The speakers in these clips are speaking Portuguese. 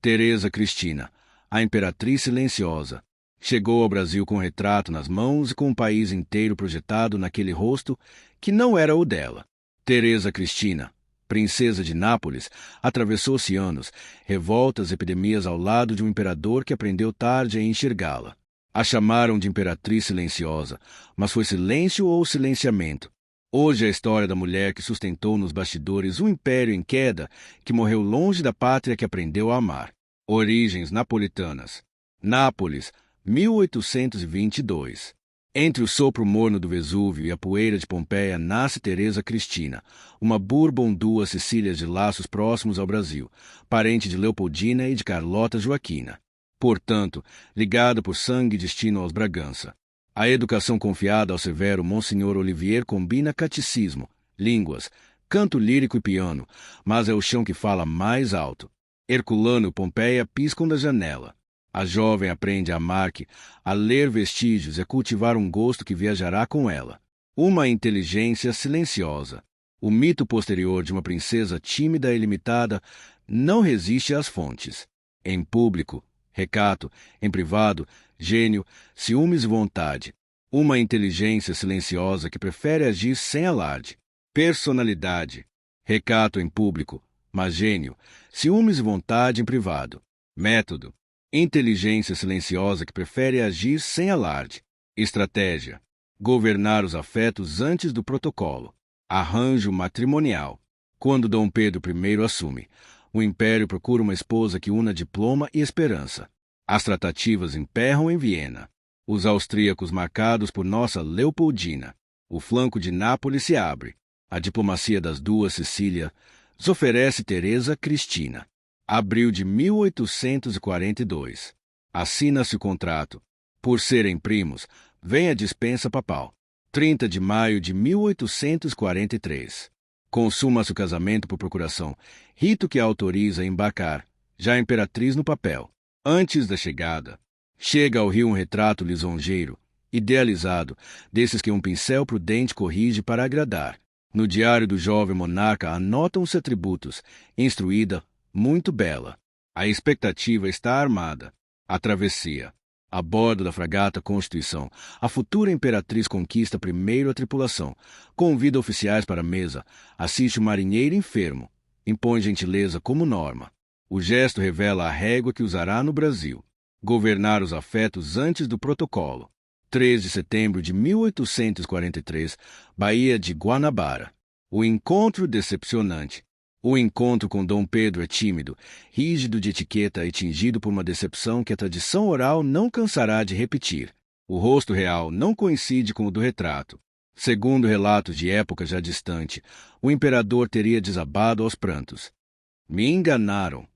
Teresa Cristina, a imperatriz silenciosa, chegou ao Brasil com o retrato nas mãos e com o país inteiro projetado naquele rosto que não era o dela. Teresa Cristina, princesa de Nápoles, atravessou oceanos, revoltas e epidemias ao lado de um imperador que aprendeu tarde a enxergá-la. A chamaram de imperatriz silenciosa, mas foi silêncio ou silenciamento. Hoje é a história da mulher que sustentou nos bastidores um império em queda, que morreu longe da pátria que aprendeu a amar. Origens napolitanas. Nápoles, 1822. Entre o sopro morno do Vesúvio e a poeira de Pompeia nasce Teresa Cristina, uma Bourbon duas Cecílias de laços próximos ao Brasil, parente de Leopoldina e de Carlota Joaquina. Portanto, ligada por sangue e destino aos Bragança. A educação confiada ao severo Monsenhor Olivier combina catecismo, línguas, canto lírico e piano, mas é o chão que fala mais alto. Herculano e Pompeia piscam da janela. A jovem aprende a amar, a ler vestígios e a cultivar um gosto que viajará com ela. Uma inteligência silenciosa. O mito posterior de uma princesa tímida e limitada não resiste às fontes. Em público, recato; em privado, gênio, ciúmes e vontade. Uma inteligência silenciosa que prefere agir sem alarde. Personalidade. Recato em público, mas gênio, ciúmes e vontade em privado. Método. Inteligência silenciosa que prefere agir sem alarde. Estratégia. Governar os afetos antes do protocolo. Arranjo matrimonial. Quando Dom Pedro I assume, o império procura uma esposa que una diploma e esperança. As tratativas emperram em Viena. Os austríacos marcados por nossa Leopoldina. O flanco de Nápoles se abre. A diplomacia das duas Cecílias oferece Teresa Cristina. Abril de 1842. Assina-se o contrato. Por serem primos, vem a dispensa papal. 30 de maio de 1843. Consuma-se o casamento por procuração, rito que a autoriza a embarcar, já a imperatriz no papel. Antes da chegada, chega ao Rio um retrato lisonjeiro, idealizado, desses que um pincel prudente corrige para agradar. No diário do jovem monarca anotam-se atributos: instruída, muito bela. A expectativa está armada. A travessia. A bordo da fragata Constituição, a futura imperatriz conquista primeiro a tripulação, convida oficiais para a mesa, assiste o marinheiro enfermo, impõe gentileza como norma. O gesto revela a régua que usará no Brasil. Governar os afetos antes do protocolo. 3 de setembro de 1843, Baía de Guanabara. O encontro decepcionante. O encontro com Dom Pedro é tímido, rígido de etiqueta e tingido por uma decepção que a tradição oral não cansará de repetir. O rosto real não coincide com o do retrato. Segundo relatos de época já distante, o imperador teria desabado aos prantos. Me enganaram.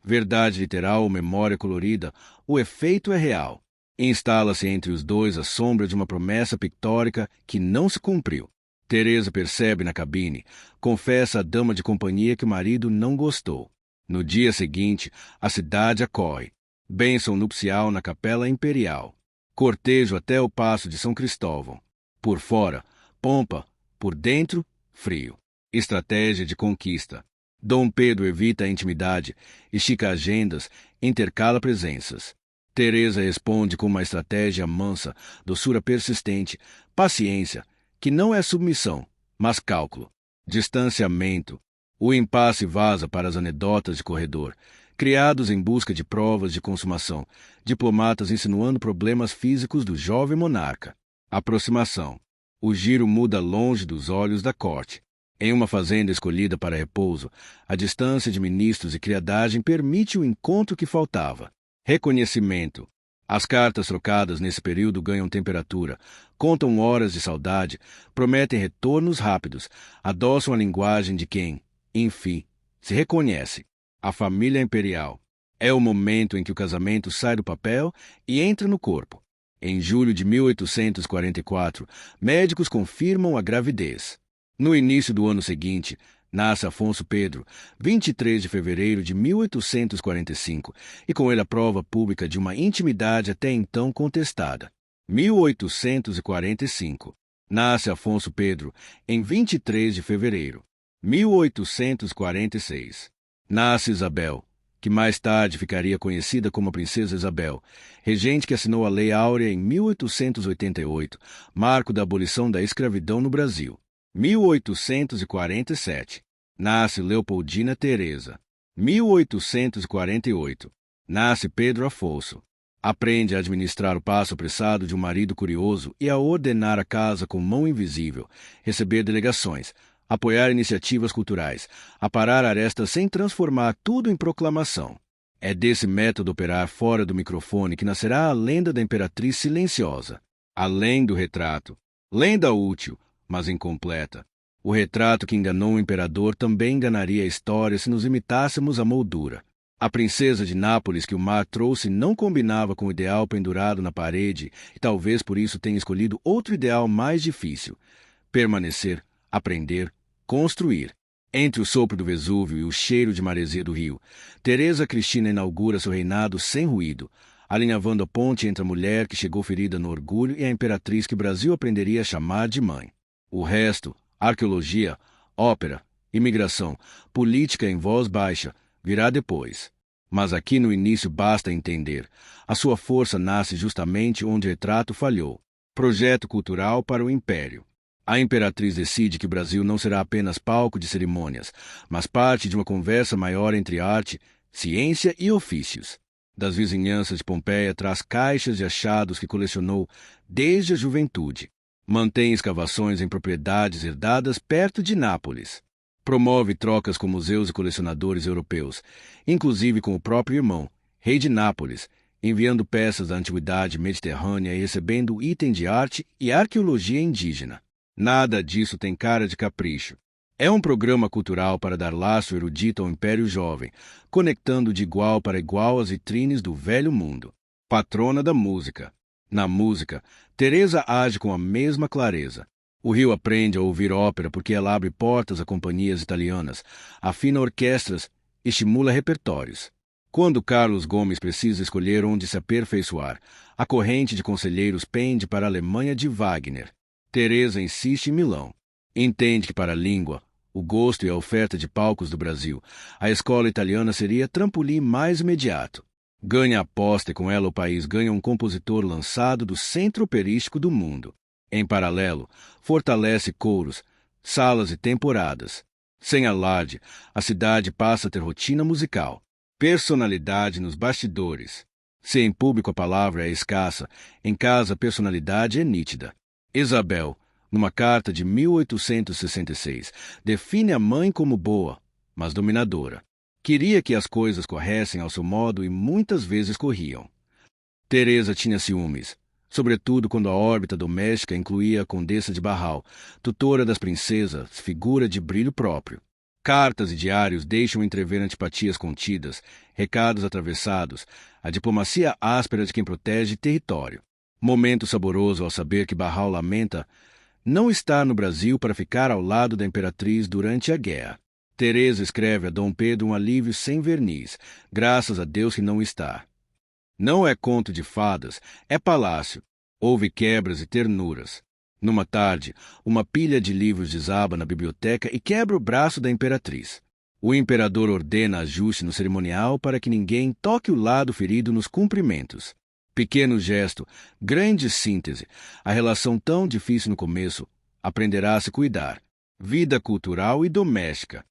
Verdade literal ou memória colorida, o efeito é real. Instala-se entre os dois a sombra de uma promessa pictórica que não se cumpriu. Teresa percebe na cabine, confessa à dama de companhia que o marido não gostou. No dia seguinte, a cidade acorre. Bênção nupcial na Capela Imperial. Cortejo até o Paço de São Cristóvão. Por fora, pompa; por dentro, frio. Estratégia de conquista. Dom Pedro evita a intimidade, estica agendas, intercala presenças. Teresa responde com uma estratégia mansa, doçura persistente, paciência, que não é submissão, mas cálculo. Distanciamento. O impasse vaza para as anedotas de corredor, criados em busca de provas de consumação, diplomatas insinuando problemas físicos do jovem monarca. Aproximação. O giro muda longe dos olhos da corte. Em uma fazenda escolhida para repouso, a distância de ministros e criadagem permite o encontro que faltava. Reconhecimento. As cartas trocadas nesse período ganham temperatura, contam horas de saudade, prometem retornos rápidos, adoçam a linguagem de quem, enfim, se reconhece. A família imperial. É o momento em que o casamento sai do papel e entra no corpo. Em julho de 1844, médicos confirmam a gravidez. No início do ano seguinte, nasce Afonso Pedro, 23 de fevereiro de 1845, e com ele a prova pública de uma intimidade até então contestada. 1845. Nasce Afonso Pedro, em 23 de fevereiro. 1846. Nasce Isabel, que mais tarde ficaria conhecida como a Princesa Isabel, regente que assinou a Lei Áurea em 1888, marco da abolição da escravidão no Brasil. 1847. Nasce Leopoldina Teresa. 1848. Nasce Pedro Afonso. Aprende a administrar o passo apressado de um marido curioso e a ordenar a casa com mão invisível, receber delegações, apoiar iniciativas culturais, aparar arestas sem transformar tudo em proclamação. É desse método operar fora do microfone que nascerá a lenda da Imperatriz Silenciosa. Além do retrato. Lenda útil, mas incompleta. O retrato que enganou o imperador também enganaria a história se nos imitássemos a moldura. A princesa de Nápoles que o mar trouxe não combinava com o ideal pendurado na parede e talvez por isso tenha escolhido outro ideal mais difícil: permanecer, aprender, construir. Entre o sopro do Vesúvio e o cheiro de maresia do rio, Teresa Cristina inaugura seu reinado sem ruído, alinhavando a ponte entre a mulher que chegou ferida no orgulho e a imperatriz que o Brasil aprenderia a chamar de mãe. O resto, arqueologia, ópera, imigração, política em voz baixa, virá depois. Mas aqui no início basta entender. A sua força nasce justamente onde o retrato falhou. Projeto cultural para o Império. A imperatriz decide que o Brasil não será apenas palco de cerimônias, mas parte de uma conversa maior entre arte, ciência e ofícios. Das vizinhanças de Pompeia traz caixas de achados que colecionou desde a juventude. Mantém escavações em propriedades herdadas perto de Nápoles. Promove trocas com museus e colecionadores europeus, inclusive com o próprio irmão, rei de Nápoles, enviando peças da antiguidade mediterrânea e recebendo item de arte e arqueologia indígena. Nada disso tem cara de capricho. É um programa cultural para dar laço erudito ao Império Jovem, conectando de igual para igual as vitrines do velho mundo. Patrona da música. Na música, Teresa age com a mesma clareza. O Rio aprende a ouvir ópera porque ela abre portas a companhias italianas, afina orquestras, estimula repertórios. Quando Carlos Gomes precisa escolher onde se aperfeiçoar, a corrente de conselheiros pende para a Alemanha de Wagner. Teresa insiste em Milão. Entende que para a língua, o gosto e a oferta de palcos do Brasil, a escola italiana seria trampolim mais imediato. Ganha a aposta e com ela o país ganha um compositor lançado do centro operístico do mundo. Em paralelo, fortalece coros, salas e temporadas. Sem alarde, a cidade passa a ter rotina musical. Personalidade nos bastidores. Se em público a palavra é escassa, em casa a personalidade é nítida. Isabel, numa carta de 1866, define a mãe como boa, mas dominadora. Queria que as coisas corressem ao seu modo e muitas vezes corriam. Teresa tinha ciúmes, sobretudo quando a órbita doméstica incluía a Condessa de Barral, tutora das princesas, figura de brilho próprio. Cartas e diários deixam entrever antipatias contidas, recados atravessados, a diplomacia áspera de quem protege território. Momento saboroso ao saber que Barral lamenta não estar no Brasil para ficar ao lado da imperatriz durante a guerra. Teresa escreve a Dom Pedro um alívio sem verniz, graças a Deus que não está. Não é conto de fadas, é palácio. Houve quebras e ternuras. Numa tarde, uma pilha de livros desaba na biblioteca e quebra o braço da imperatriz. O imperador ordena ajuste no cerimonial para que ninguém toque o lado ferido nos cumprimentos. Pequeno gesto, grande síntese. A relação tão difícil no começo aprenderá a se cuidar. Vida cultural e doméstica.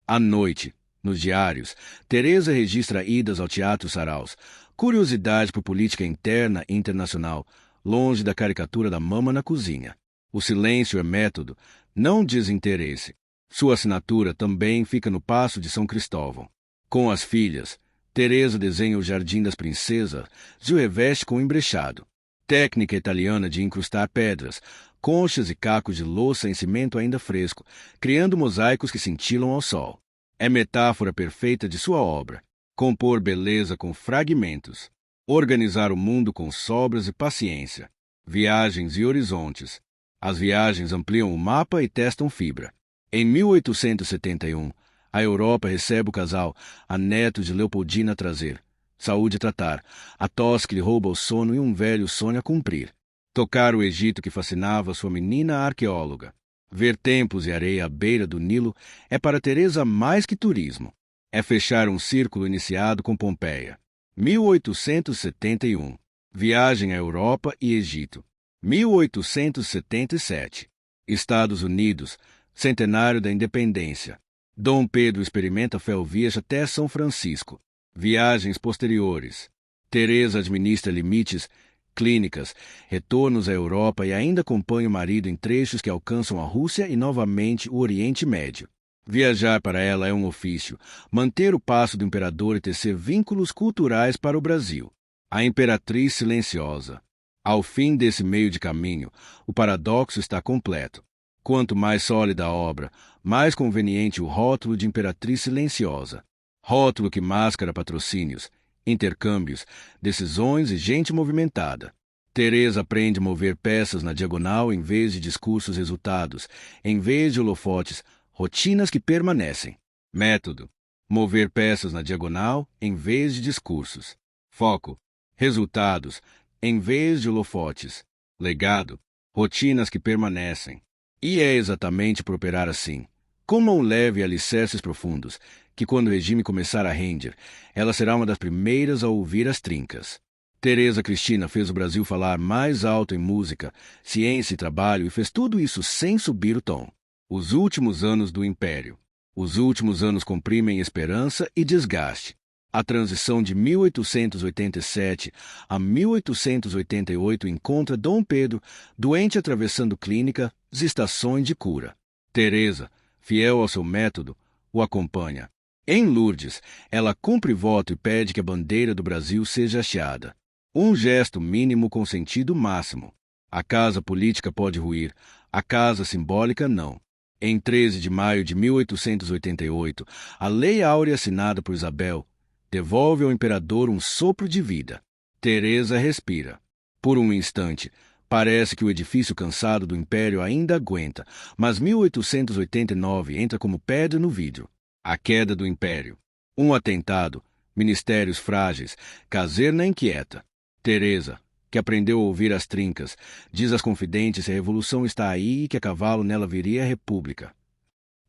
À noite, nos diários, Teresa registra idas ao Teatro Saraus, curiosidade por política interna e internacional, longe da caricatura da mama na cozinha. O silêncio é método, não desinteresse. Sua assinatura também fica no Paço de São Cristóvão. Com as filhas, Teresa desenha o Jardim das Princesas e o reveste com embrechado. Técnica italiana de incrustar pedras, conchas e cacos de louça em cimento ainda fresco, criando mosaicos que cintilam ao sol. É metáfora perfeita de sua obra. Compor beleza com fragmentos. Organizar o mundo com sobras e paciência. Viagens e horizontes. As viagens ampliam o mapa e testam fibra. Em 1871, a Europa recebe o casal, a neto de Leopoldina trazer. Saúde tratar, a tosse que lhe rouba o sono e um velho sonho a cumprir. Tocar o Egito que fascinava sua menina arqueóloga. Ver templos e areia à beira do Nilo é para Teresa mais que turismo. É fechar um círculo iniciado com Pompeia. 1871. Viagem à Europa e Egito. 1877. Estados Unidos. Centenário da Independência. Dom Pedro experimenta ferrovias até São Francisco. Viagens posteriores. Teresa administra limites, clínicas, retornos à Europa e ainda acompanha o marido em trechos que alcançam a Rússia e novamente o Oriente Médio. Viajar para ela é um ofício, manter o passo do imperador e tecer vínculos culturais para o Brasil. A imperatriz silenciosa. Ao fim desse meio de caminho, o paradoxo está completo. Quanto mais sólida a obra, mais conveniente o rótulo de imperatriz silenciosa. Rótulo que mascara patrocínios, intercâmbios, decisões e gente movimentada. Teresa aprende a mover peças na diagonal em vez de discursos resultados, em vez de holofotes, rotinas que permanecem. Método. Mover peças na diagonal em vez de discursos. Foco. Resultados em vez de holofotes. Legado. Rotinas que permanecem. E é exatamente por operar assim, com mão leve e alicerces profundos, que quando o regime começar a render, ela será uma das primeiras a ouvir as trincas. Teresa Cristina fez o Brasil falar mais alto em música, ciência e trabalho e fez tudo isso sem subir o tom. Os últimos anos do Império. Os últimos anos comprimem esperança e desgaste. A transição de 1887 a 1888 encontra Dom Pedro, doente atravessando clínicas e estações de cura. Teresa, fiel ao seu método, o acompanha. Em Lourdes, ela cumpre voto e pede que a bandeira do Brasil seja hasteada. Um gesto mínimo com sentido máximo. A casa política pode ruir, a casa simbólica não. Em 13 de maio de 1888, a Lei Áurea assinada por Isabel devolve ao imperador um sopro de vida. Teresa respira. Por um instante, parece que o edifício cansado do império ainda aguenta, mas 1889 entra como pedra no vidro. A queda do império. Um atentado, ministérios frágeis, caserna inquieta. Teresa, que aprendeu a ouvir as trincas, diz às confidentes que a revolução está aí e que a cavalo nela viria a república.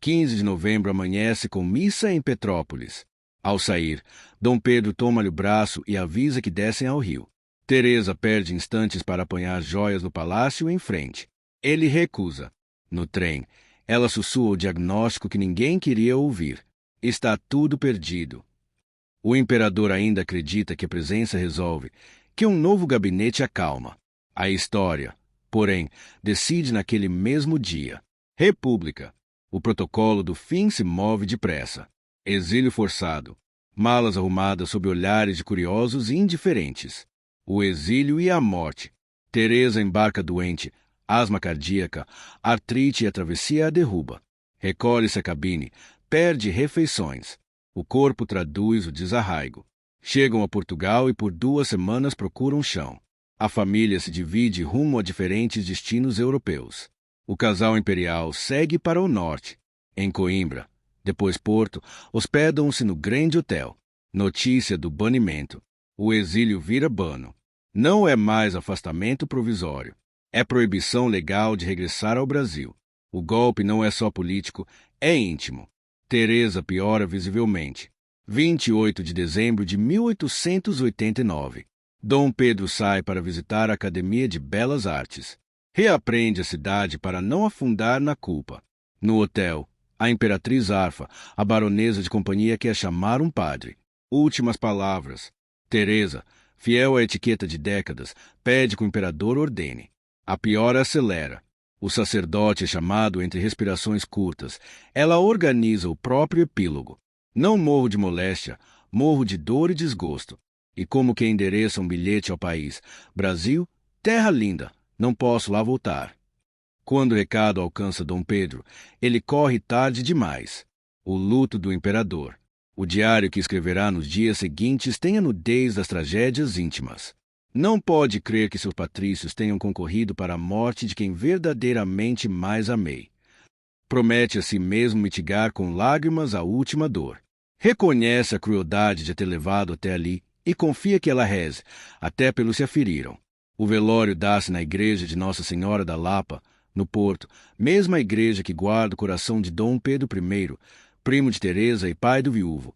15 de novembro amanhece com missa em Petrópolis. Ao sair, Dom Pedro toma-lhe o braço e avisa que descem ao rio. Teresa perde instantes para apanhar joias no palácio em frente. Ele recusa. No trem, ela sussurra o diagnóstico que ninguém queria ouvir. Está tudo perdido. O imperador ainda acredita que a presença resolve, que um novo gabinete acalma. A história, porém, decide naquele mesmo dia. República. O protocolo do fim se move depressa. Exílio forçado. Malas arrumadas sob olhares de curiosos e indiferentes. O exílio e a morte. Teresa embarca doente, asma cardíaca, artrite e a travessia a derruba. Recolhe-se à cabine, perde refeições. O corpo traduz o desarraigo. Chegam a Portugal e por 2 semanas procuram chão. A família se divide rumo a diferentes destinos europeus. O casal imperial segue para o norte. Em Coimbra, depois Porto, hospedam-se no Grande Hotel. Notícia do banimento. O exílio vira bano. Não é mais afastamento provisório. É proibição legal de regressar ao Brasil. O golpe não é só político, é íntimo. Teresa piora visivelmente. 28 de dezembro de 1889. Dom Pedro sai para visitar a Academia de Belas Artes. Reaprende a cidade para não afundar na culpa. No hotel, a imperatriz Arfa, a baronesa de companhia, quer chamar um padre. Últimas palavras. Teresa, fiel à etiqueta de décadas, pede que o imperador ordene. A piora acelera. O sacerdote é chamado entre respirações curtas. Ela organiza o próprio epílogo. Não morro de moléstia, morro de dor e desgosto. E como que endereça um bilhete ao país: Brasil, terra linda, não posso lá voltar. Quando o recado alcança Dom Pedro, ele corre tarde demais. O luto do imperador. O diário que escreverá nos dias seguintes tem a nudez das tragédias íntimas. Não pode crer que seus patrícios tenham concorrido para a morte de quem verdadeiramente mais amei. Promete a si mesmo mitigar com lágrimas a última dor. Reconhece a crueldade de ter levado até ali e confia que ela reze, até pelos se aferiram. O velório dá-se na igreja de Nossa Senhora da Lapa, no Porto, mesma igreja que guarda o coração de Dom Pedro I, primo de Teresa e pai do viúvo.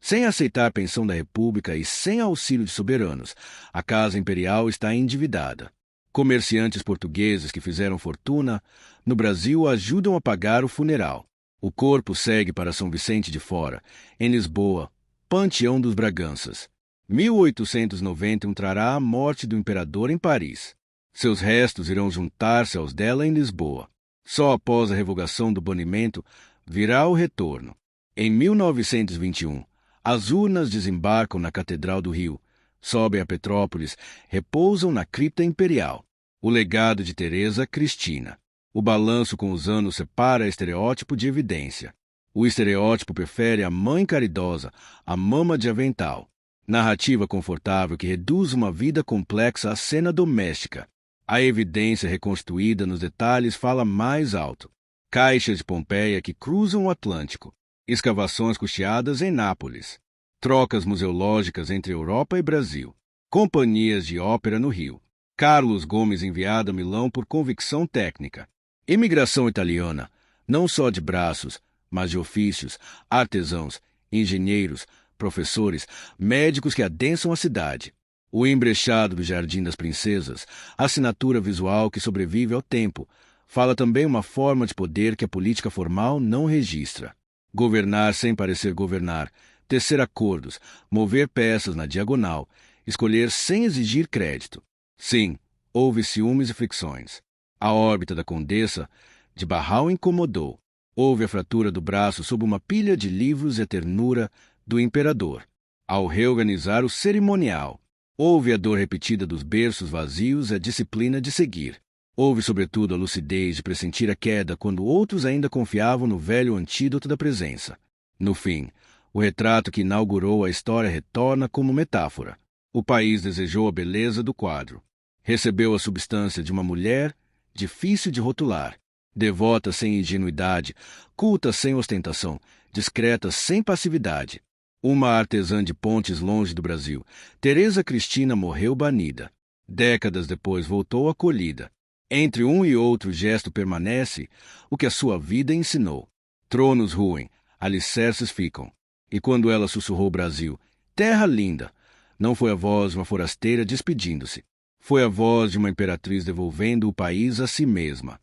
Sem aceitar pensão da República e sem auxílio de soberanos, a Casa Imperial está endividada. Comerciantes portugueses que fizeram fortuna no Brasil ajudam a pagar o funeral. O corpo segue para São Vicente de Fora, em Lisboa, Panteão dos Braganças. 1891 trará a morte do imperador em Paris. Seus restos irão juntar-se aos dela em Lisboa. Só após a revogação do banimento virá o retorno. Em 1921, as urnas desembarcam na Catedral do Rio, sobem a Petrópolis, repousam na cripta imperial. O legado de Teresa Cristina. O balanço com os anos separa estereótipo de evidência. O estereótipo prefere a mãe caridosa, a mama de avental. Narrativa confortável que reduz uma vida complexa à cena doméstica. A evidência reconstruída nos detalhes fala mais alto. Caixas de Pompeia que cruzam o Atlântico. Escavações custeadas em Nápoles. Trocas museológicas entre Europa e Brasil. Companhias de ópera no Rio. Carlos Gomes enviado a Milão por convicção técnica. Imigração italiana, não só de braços, mas de ofícios, artesãos, engenheiros, professores, médicos que adensam a cidade. O embrechado do Jardim das Princesas, assinatura visual que sobrevive ao tempo, fala também uma forma de poder que a política formal não registra. Governar sem parecer governar, tecer acordos, mover peças na diagonal, escolher sem exigir crédito. Sim, houve ciúmes e fricções. A órbita da Condessa de Barral incomodou. Houve a fratura do braço sob uma pilha de livros e a ternura do imperador. Ao reorganizar o cerimonial, houve a dor repetida dos berços vazios e a disciplina de seguir. Houve, sobretudo, a lucidez de pressentir a queda quando outros ainda confiavam no velho antídoto da presença. No fim, o retrato que inaugurou a história retorna como metáfora. O país desejou a beleza do quadro. Recebeu a substância de uma mulher difícil de rotular, devota sem ingenuidade, culta sem ostentação, discreta sem passividade. Uma artesã de pontes longe do Brasil, Teresa Cristina morreu banida. Décadas depois voltou acolhida. Entre um e outro gesto permanece o que a sua vida ensinou. Tronos ruem, alicerces ficam. E quando ela sussurrou Brasil, terra linda, não foi a voz de uma forasteira despedindo-se. Foi a voz de uma imperatriz devolvendo o país a si mesma.